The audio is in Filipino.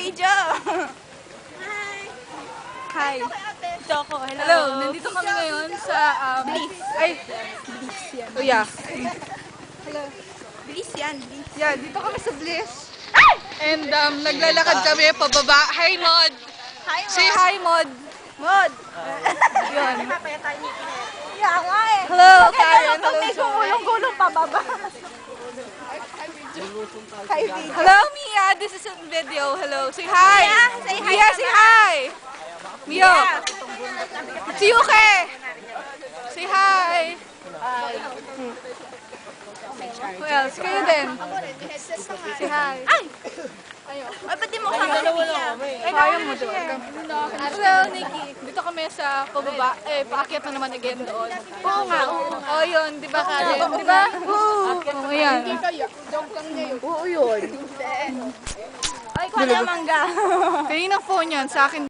video. Hi. Choco, Hello, nandito kami ngayon sa Bliss. Bliss yan. Oh yeah. Hello. Bliss yan, Bliss. Yeah, dito kami sa Bliss. And naglalakad kami pababa. Hi, Mod! Hi, Say hi, Mod! Mod. Yun. Yeah, nga eh. Hello, Kaya Karen. pag Hello, may Joy. gulong-gulong pababa. Hi, video. Hello, Mia. This is a video. Hello. Say hi. Mia, say hi Mia, naman. say hi. Mia. Si Yuke. Say hi. Who else? Kayo din. Say hi. Ay! Ay, ba't di mo kasama si Pia? Kaya mo doon. Hello, Nikki. Dito kami sa pababa. Paakyat na naman again doon. Oo nga, oo. Oh, yun. Di ba, Karen? Di ba? Oo, yan. Oo yun. Ay, kuha na mangga. Kaninang phone yan? Sa akin